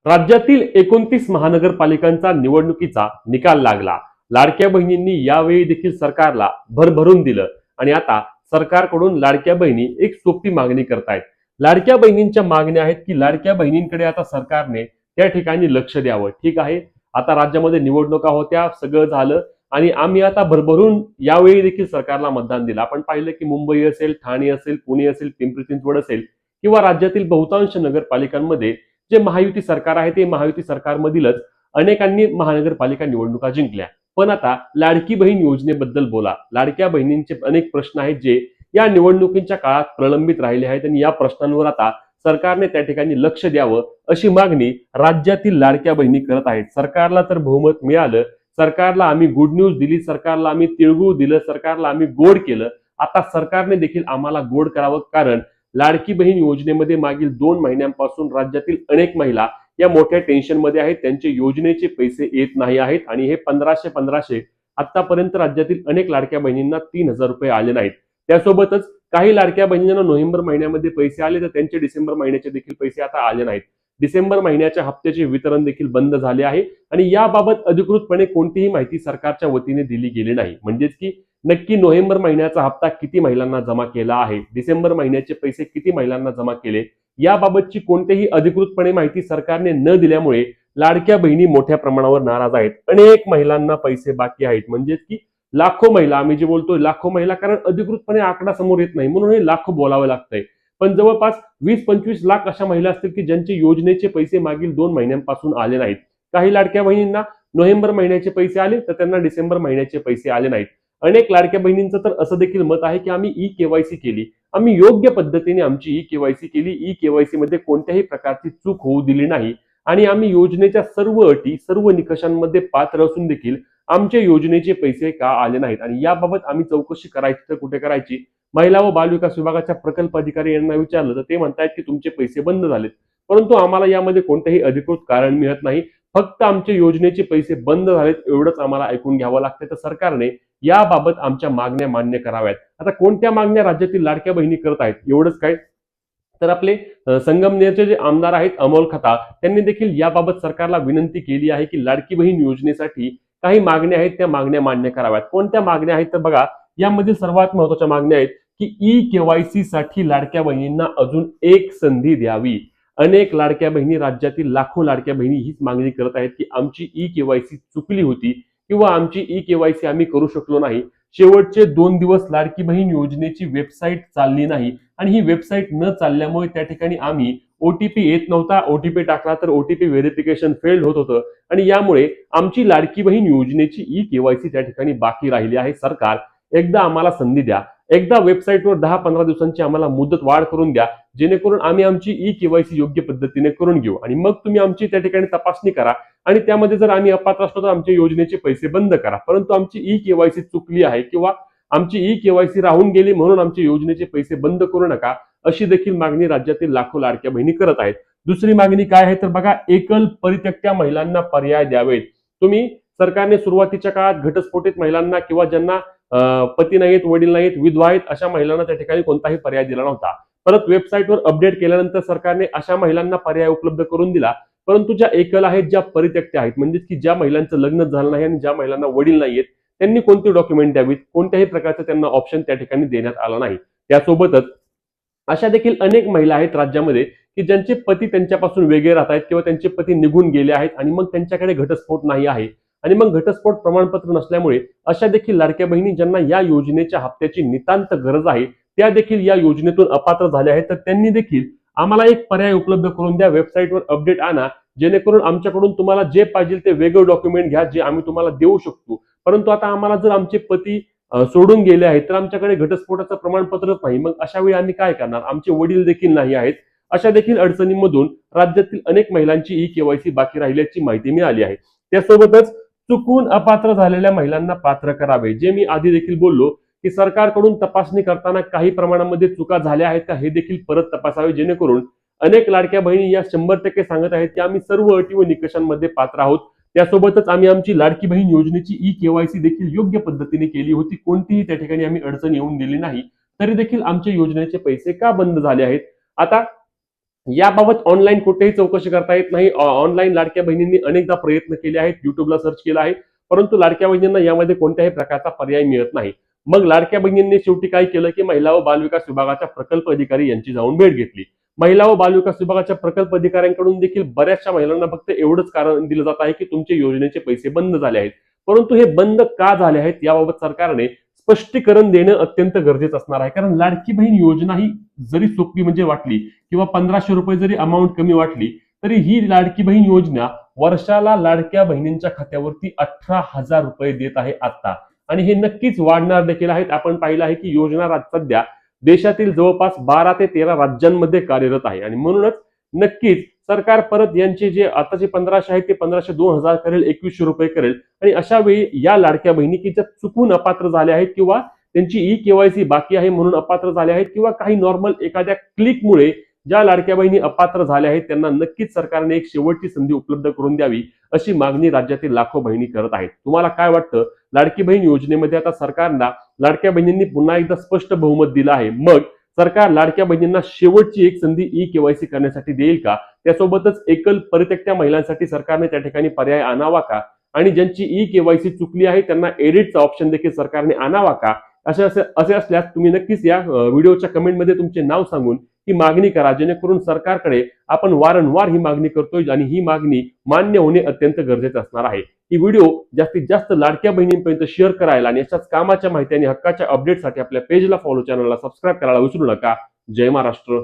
राज्यातील 29 महानगरपालिकांचा निवडणुकीचा निकाल लागला। लाडक्या बहिणींनी यावेळी देखील सरकारला भरभरून दिलं आणि आता सरकारकडून लाडक्या बहिणी एक सोपी मागणी करतायत। लाडक्या बहिणींच्या मागण्या आहेत की लाडक्या बहिणींकडे आता सरकारने त्या ठिकाणी लक्ष द्यावं। ठीक आहे, आता राज्यामध्ये निवडणुका होत्या, सगळं झालं आणि आम्ही आता भरभरून यावेळी देखील सरकारला मतदान दिलं। आपण पाहिलं की मुंबई असेल, ठाणे असेल, पुणे असेल, पिंपरी चिंचवड असेल किंवा राज्यातील बहुतांश नगरपालिकांमध्ये जे महायुती सरकार आहे ते महायुती सरकारमधीलच अनेकांनी महानगरपालिका निवडणुका जिंकल्या। पण आता लाडकी बहीण योजनेबद्दल बोला। लाडक्या बहिणींचे अनेक प्रश्न आहेत जे या निवडणुकीच्या काळात प्रलंबित राहिले आहेत आणि या प्रश्नांवर आता सरकारने त्या ठिकाणी लक्ष द्यावं अशी मागणी राज्यातील लाडक्या बहिणी करत आहेत। सरकारला तर बहुमत मिळालं, सरकारला आम्ही गुड न्यूज दिली, सरकारला आम्ही तिळगुळ दिलं, सरकारला आम्ही गोड केलं, आता सरकारने देखील आम्हाला गोड करावं। कारण लाडकी बहीण योजनेमध्ये मागील 2 महिन्यांपासून राज्यातील अनेक महिला या मोठ्या टेन्शन मध्ये आहेत। त्यांचे योजनेचे पैसे येत नाही आहेत आणि हे 1500 आतापर्यंत राज्यातील अनेक लाडक्या बहिणींना 3000 रुपये आले नाहीत। त्यासोबतच काही लाडक्या बहिणींना नोव्हेंबर महिन्यामध्ये पैसे आले तर त्यांचे डिसेंबर महिन्याचे देखील पैसे आता आले नाहीत। डिसेंबर महिन्याच्या हप्त्याचे वितरण देखील बंद झाले आहे आणि याबाबत अधिकृतपणे कोणतीही माहिती सरकारच्या वतीने दिली गेली नाही। म्हणजेच की नक्की नोव्हेंबर महिन्याचा हप्ता किती महिलांना जमा केला आहे, डिसेंबर महिन्याचे पैसे किती महिलांना जमा केले, याबाबतची कोणतीही अधिकृतपणे माहिती सरकारने न दिल्यामुळे लाडक्या बहिणी मोठ्या प्रमाणावर नाराज आहेत। अनेक महिलांना पैसे बाकी आहेत, म्हणजेच की लाखो महिला, आम्ही जे बोलतोय लाखो महिला, कारण अधिकृतपणे आकडा समोर येत नाही म्हणून हे लाखो बोलावं लागतंय। पण जवळपास 20-25 लाख अशा महिला असतील की ज्यांचे योजनेचे पैसे मागील 2 महिन्यांपासून आले नाहीत। काही लाडक्या बहिणींना नोव्हेंबर महिन्याचे पैसे आले तर त्यांना डिसेंबर महिन्याचे पैसे आले नाहीत। अनेक लाडक्या बहिणींचं तर असं देखील मत आहे की आम्ही ई-केवायसी केली, आम्ही योग्य पद्धतीने आमची ई-केवायसी केली, ई-केवायसी मध्ये कोणत्याही प्रकारची चूक होऊ दिली नाही आणि आम्ही योजनेच्या सर्व अटी, सर्व निकषांमध्ये पात्र असून देखील आमच्या योजनेचे पैसे का आले नाहीत आणि याबाबत आम्ही चौकशी करायची तर कुठे करायची। महिला व बाल विकास विभागाच्या प्रकल्प अधिकारी यांना विचारलं तर ते म्हणतायत की तुमचे पैसे बंद झालेत, परंतु आम्हाला यामध्ये कोणतेही अधिकृत कारण मिळत नाही, फक्त आमच्या योजनेचे पैसे बंद झालेत एवढंच आम्हाला ऐकून घ्यावं लागतं। तर सरकारने याबाबत आमच्या मागण्या मान्य कराव्यात। आता कोणत्या मागण्या राज्यातील लाडक्या बहिणी करत आहेत एवढंच काय, तर आपले संगमनेरचे जे आमदार आहेत अमोल खताळ, त्यांनी देखील याबाबत सरकारला विनंती केली आहे की लाडकी बहीण योजनेसाठी काही मागण्या आहेत त्या मागण्या मान्य कराव्यात। कोणत्या मागण्या आहेत तर बघा, यामध्ये सर्वात महत्त्वाच्या मागण्या आहेत की ई-केवायसी साठी लाडक्या बहिणींना अजून एक संधी द्यावी। अनेक लाडक्या बहिणी, राज्यातील लाखो लाडक्या बहिणी हीच मागणी करत आहेत की आमची ई-केवायसी चुकली होती किंवा आमची ई-केवायसी आम्ही करू शकलो नाही। शेवटचे 2 दिवस लाडकी बहीण योजनेची वेबसाईट चालली नाही आणि ही वेबसाईट न चालल्यामुळे त्या ठिकाणी आम्ही ओटीपी येत नव्हता, ओटीपी टाकला तर ओटीपी व्हेरिफिकेशन फेल्ड होत होतं आणि यामुळे आमची लाडकी बहीण योजनेची ई-केवायसी त्या ठिकाणी बाकी राहिली आहे। सरकार एकदा आम्हाला संधी द्या, एकदा वेबसाईटवर 10-15 दिवसांची आम्हाला मुदत वाढ करून द्या, जेणेकरून आम्ही आमची ई-केवायसी योग्य पद्धतीने करून घेऊ आणि मग तुम्ही आमची त्या ठिकाणी तपासणी करा आणि त्यामध्ये जर आम्ही अपात्र असलो तर आमच्या योजनेचे पैसे बंद करा। परंतु आमची ई-केवायसी चुकली आहे किंवा आमची ई-केवायसी राहून गेली म्हणून आमचे योजनेचे पैसे बंद करू नका, अशी देखील मागणी राज्यातील लाखो लाडक्या बहिणी करत आहेत। दुसरी मागणी काय आहे तर बघा, एकल परित्यक्त्या महिलांना पर्याय द्यावेत। तुम्ही सरकारने सुरुवातीच्या काळात घटस्फोटित महिलांना किंवा ज्यांना पती नाहीत, वडील नाहीत, विधवा आहेत अशा महिलांना त्या ठिकाणी कोणताही पर्याय दिला नव्हता। परत वेबसाईटवर अपडेट केल्यानंतर सरकारने अशा महिलांना पर्याय उपलब्ध करून दिला, परंतु ज्या एकल आहेत, ज्या परित्यक्त्या आहेत, म्हणजे की ज्या महिलांचं लग्न झालं नाही आणि ज्या महिलांना वडील नाहीयेत, त्यांनी कोणते डॉक्युमेंट द्यावीत, कोणत्याही प्रकारचं त्यांना ऑप्शन त्या ठिकाणी देण्यात आला नाही। त्यासोबतच अशा देखील अनेक महिला आहेत राज्यामध्ये की ज्यांचे पती त्यांच्यापासून वेगळे राहत आहेत किंवा त्यांचे पती निघून गेले आहेत आणि मग त्यांच्याकडे घटस्फोट नाही आहे आणि मग घटस्फोट प्रमाणपत्र नसल्यामुळे अशा देखील लाडक्या बहिणी ज्यांना या योजनेच्या हप्त्याची नितांत गरज आहे त्या देखील या योजनेतून अपात्र झाल्या आहेत। तर त्यांनी देखील आम्हाला एक पर्याय उपलब्ध करून द्या, वेबसाईटवर अपडेट आणा, जेणेकरून आमच्याकडून तुम्हाला जे पाहिजे ते वेगळे डॉक्युमेंट घ्या जे आम्ही तुम्हाला देऊ शकतो। परंतु आता आम्हाला जर आमचे पती सोडून गेले आहेत तर आमच्याकडे घटस्फोटाचं प्रमाणपत्रच नाही, मग अशा वेळी आम्ही काय करणार, आमचे वडील देखील नाही आहेत। अशा देखील अडचणींमधून राज्यातील अनेक महिलांची ई-केवायसी बाकी राहिल्याची माहिती मिळाली आहे। त्यासोबतच चुकून अपात्र झालेल्या महिलांना पात्र करावे, जे मी आधी देखील बोललो की सरकारकडून तपासणी करताना काही प्रमाणामध्ये चुका झाल्या आहेत का हे देखील परत तपासावे, जेणेकरून अनेक लाडक्या बहिणी या 100% सांगत आहेत की आम्ही सर्व अटी व निकषांमध्ये पात्र आहोत। त्यासोबतच आम्ही आमची लाडकी बहीण योजनेची ई-केवायसी देखील योग्य पद्धतीने केली होती, कोणतीही त्या ठिकाणी आम्ही अडचण येऊन दिली नाही, तरी देखील आमच्या योजनेचे पैसे का बंद झाले आहेत। आता याबाबत ऑनलाईन कुठेही चौकशी करता येत नाही. ऑनलाईन लाडक्या बहिणींनी अनेकदा प्रयत्न केले आहेत, युट्यूबला सर्च केलं आहे, परंतु लाडक्या बहिणींना यामध्ये कोणत्याही प्रकारचा पर्याय मिळत नाही. मग लाडक्या बहिणींनी शेवटी काय केलं की महिला व बालविकास विभागाच्या प्रकल्प अधिकारी यांची जाऊन भेट घेतली. महिला व बालविकास विभागाच्या प्रकल्प अधिकाऱ्यांकडून देखील बऱ्याचशा महिलांना फक्त एवढंच कारण दिलं जात आहे की तुमचे योजनेचे पैसे बंद झाले आहेत. परंतु हे बंद का झाले आहेत याबाबत सरकारने स्पष्टीकरण देणं अत्यंत गरजेचं असणार आहे. कारण लाडकी बहीण योजना ही जरी सोपी म्हणजे वाटली किंवा 1500 रुपये जरी अमाऊंट कमी वाटली, तरी ही लाडकी बहीण योजना वर्षाला लाडक्या बहिणींच्या खात्यावरती 18,000 रुपये देत आहे आता, आणि हे नक्कीच वाढणार देखील आहेत. आपण पाहिलं आहे की योजना सध्या देशातील जवळपास 12 ते 13 राज्यांमध्ये कार्यरत आहे, आणि म्हणूनच नक्कीच सरकार परत यांचे जे आताचे 1500 आहेत ते 1500 2000 करेल, 2100 रुपये करेल. आणि अशा वेळी या लाडक्या बहिणी की ज्या चुकून अपात्र झाल्या आहेत किंवा त्यांची ई केवायसी बाकी आहे म्हणून अपात्र झाले आहेत, किंवा काही नॉर्मल एखाद्या क्लिकमुळे ज्या लाडक्या बहिणी अपात्र झाल्या आहेत, त्यांना नक्कीच सरकारने एक शेवटची संधी उपलब्ध करून द्यावी अशी मागणी राज्यातील लाखो बहिणी करत आहेत. तुम्हाला काय वाटतं? लाडकी बहीण योजनेमध्ये आता सरकारला लाडक्या बहिणींनी पुन्हा एकदा स्पष्ट बहुमत दिलं आहे. मग सरकार लाडक्या बहिणींना शेवटची एक संधी ई केवायसी करण्यासाठी देईल का? त्यासोबतच एकल परित्यक्त्या महिलांसाठी सरकारने त्या ठिकाणी पर्याय आणावा का? आणि ज्यांची ई केवायसी चुकली आहे त्यांना एडिटचा ऑप्शन देखील सरकारने आणावा का? असे असल्यास तुम्ही नक्कीच या व्हिडिओच्या कमेंटमध्ये तुमचे नाव सांगून ही मागणी करा, जेणेकरून सरकारकडे आपण वारंवार ही मागणी करतोय आणि ही मागणी मान्य होणे अत्यंत गरजेचे असणार आहे. ही व्हिडिओ जास्तीत जास्त लाडक्या बहिणींपर्यंत शेअर करायला आणि अशाच कामाच्या माहिती आणि हक्काच्या अपडेटसाठी आपल्या पेजला फॉलो, चॅनलला सबस्क्राईब करायला विसरू नका. जय महाराष्ट्र.